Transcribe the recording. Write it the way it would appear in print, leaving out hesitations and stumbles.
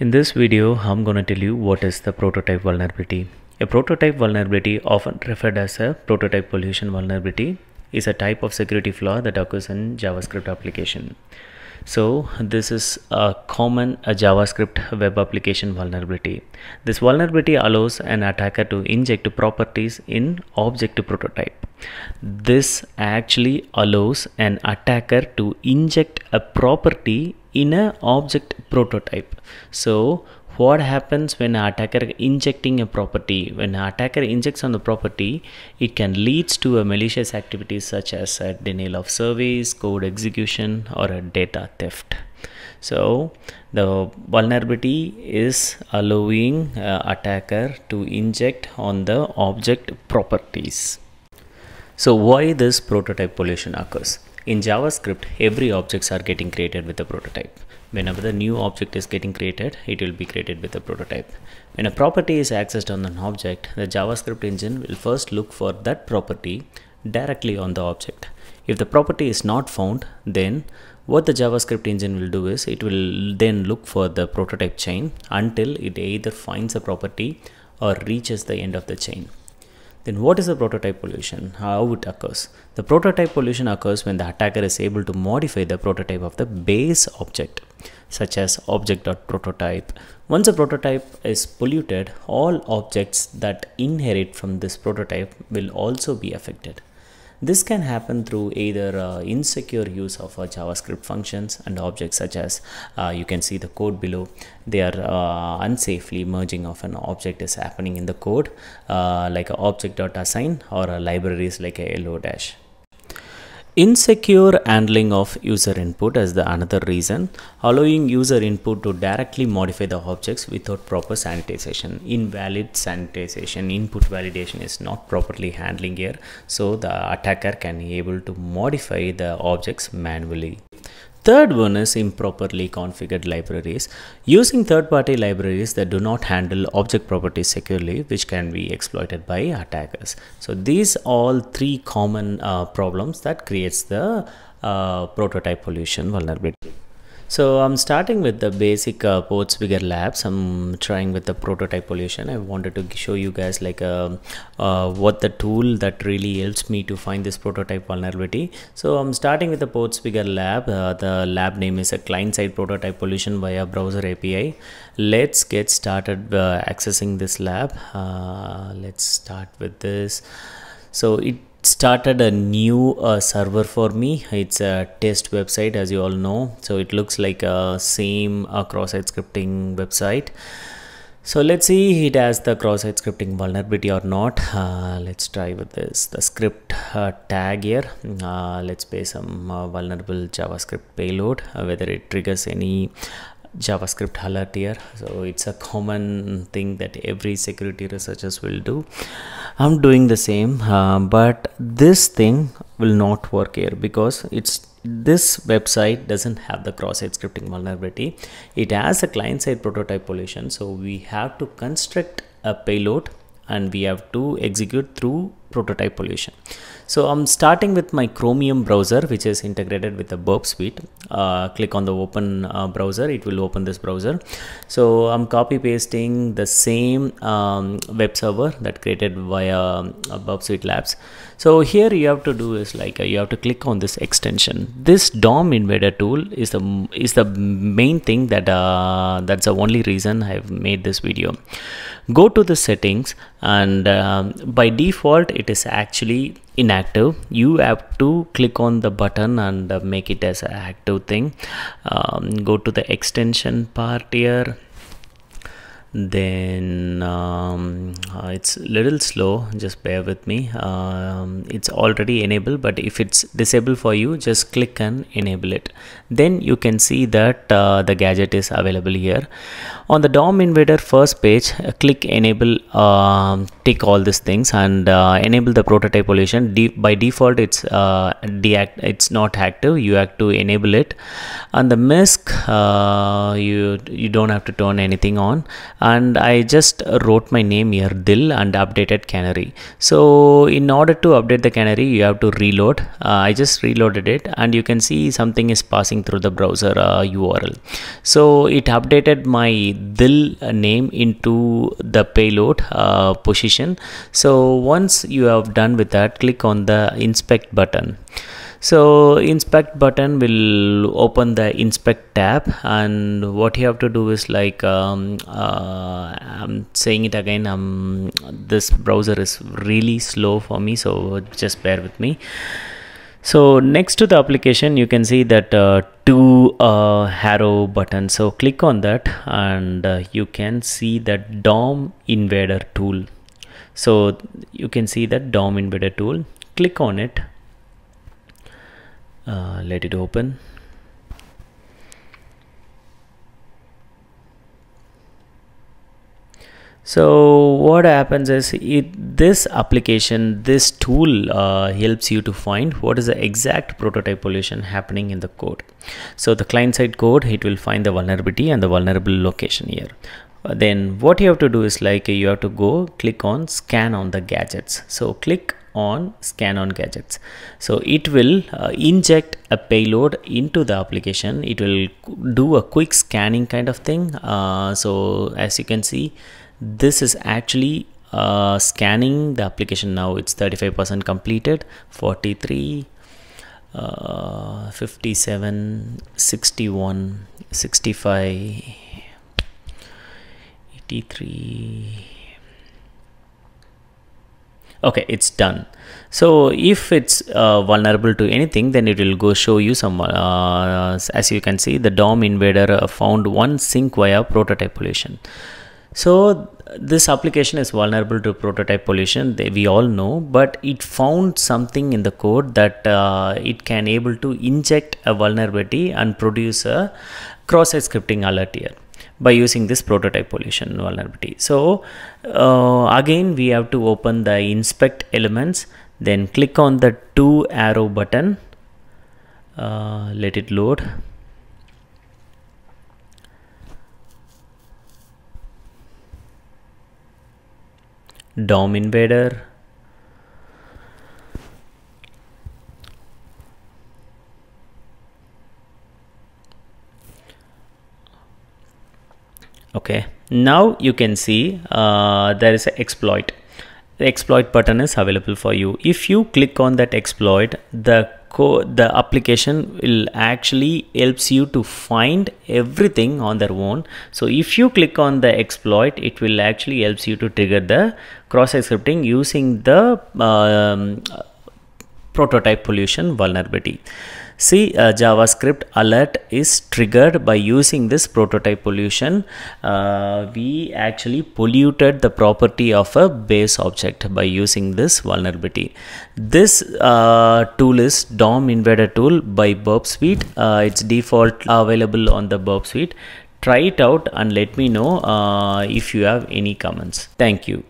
In this video, I'm going to tell you what is the prototype vulnerability. A prototype vulnerability, often referred as a prototype pollution vulnerability, is a type of security flaw that occurs in JavaScript application. So this is a common JavaScript web application vulnerability. This vulnerability allows an attacker to inject properties in object prototype. This actually allows an attacker to inject a property in an object prototype. So what happens when an attacker injecting a property? When an attacker injects on the property, it can lead to a malicious activities such as a denial of service, code execution, or a data theft. So the vulnerability is allowing attacker to inject on the object properties. So why this prototype pollution occurs? In JavaScript, every objects are getting created with a prototype. Whenever the new object is getting created, it will be created with a prototype. When a property is accessed on an object, the JavaScript engine will first look for that property directly on the object. If the property is not found, then what the JavaScript engine will do is it will then look for the prototype chain until it either finds a property or reaches the end of the chain. Then what is the prototype pollution? How it occurs? The prototype pollution occurs when the attacker is able to modify the prototype of the base object, such as object.prototype. Once a prototype is polluted, all objects that inherit from this prototype will also be affected. This can happen through either insecure use of JavaScript functions and objects, such as you can see the code below. They are unsafely merging of an object is happening in the code, like a object.assign or libraries like a LO dash. Insecure handling of user input is the another reason, allowing user input to directly modify the objects without proper sanitization. Invalid sanitization, input validation is not properly handling here, so the attacker can be able to modify the objects manually. Third one is improperly configured libraries. Using third-party libraries that do not handle object properties securely, which can be exploited by attackers. So these all three common problems that creates the prototype pollution vulnerability. So I'm starting with the basic ports bigger labs. I'm trying with the prototype pollution. I wanted to show you guys like what the tool that really helps me to find this prototype vulnerability. So I'm starting with the ports bigger lab. The lab name is a client-side prototype pollution via browser API. Let's get started accessing this lab. Let's start with this. So it started a new server for me. It's a test website, as you all know, so it looks like a same cross-site scripting website. So let's see it has the cross-site scripting vulnerability or not. Let's try with this, the script tag here. Let's paste some vulnerable JavaScript payload, whether it triggers any JavaScript alert here. So it's a common thing that every security researchers will do. I'm doing the same, but this thing will not work here because this website doesn't have the cross-site scripting vulnerability. It has a client-side prototype pollution, so we have to construct a payload and we have to execute through prototype pollution. So I'm starting with my Chromium browser, which is integrated with the Burp Suite. Click on the open browser, it will open this browser. So I'm copy pasting the same web server that created via Burp Suite Labs. So here you have to do is like you have to click on this extension. This DOM Invader tool is the main thing that that's the only reason I've made this video. Go to the settings, and by default it is actually inactive. You have to click on the button and make it as an active thing. Go to the extension part here. Then it's a little slow, just bear with me. It's already enabled, but if it's disabled for you, just click and enable it. Then you can see that the gadget is available here. On the DOM Invader first page, click enable, tick all these things and enable the prototype pollution. By default it's it's not active. You have to enable it. And the MISC, you don't have to turn anything on. and I just wrote my name here, Dil, and updated canary. So in order to update the canary, you have to reload. I just reloaded it, and you can see something is passing through the browser URL. So it updated my Dil name into the payload position. So once you have done with that, click on the inspect button. So inspect button will open the inspect tab, and what you have to do is like I'm saying it again, this browser is really slow for me, so just bear with me. So next to the application you can see that two arrow buttons. So click on that, and you can see that DOM Invader tool. So you can see that DOM Invader tool. Click on it. Let it open. So what happens is this application, this tool helps you to find what is the exact prototype pollution happening in the code. So the client side code, it will find the vulnerability and the vulnerable location here. Then what you have to do is like you have to go click on scan on the gadgets. So click on scan on gadgets. So it will inject a payload into the application. It will do a quick scanning kind of thing. So as you can see, this is actually scanning the application now. It's 35% completed, 43, 57, 61, 65, 83. Okay, it's done. So if it's vulnerable to anything, then it will go show you some as you can see, the DOM Invader found one sync via prototype pollution. So this application is vulnerable to prototype pollution, we all know, but it found something in the code that it can able to inject a vulnerability and produce a cross-site scripting alert here by using this prototype pollution vulnerability. So again we have to open the inspect elements, then click on the two arrow button, let it load. DOM Invader, okay, now you can see there is an exploit. The exploit button is available for you. If you click on that exploit, the application will actually helps you to find everything on their own. So if you click on the exploit, it will actually helps you to trigger the cross-site scripting using the prototype pollution vulnerability. See, JavaScript alert is triggered by using this prototype pollution. We actually polluted the property of a base object by using this vulnerability. This tool is DOM Invader tool by Burp Suite. It's default available on the Burp Suite. Try it out and let me know if you have any comments. Thank you.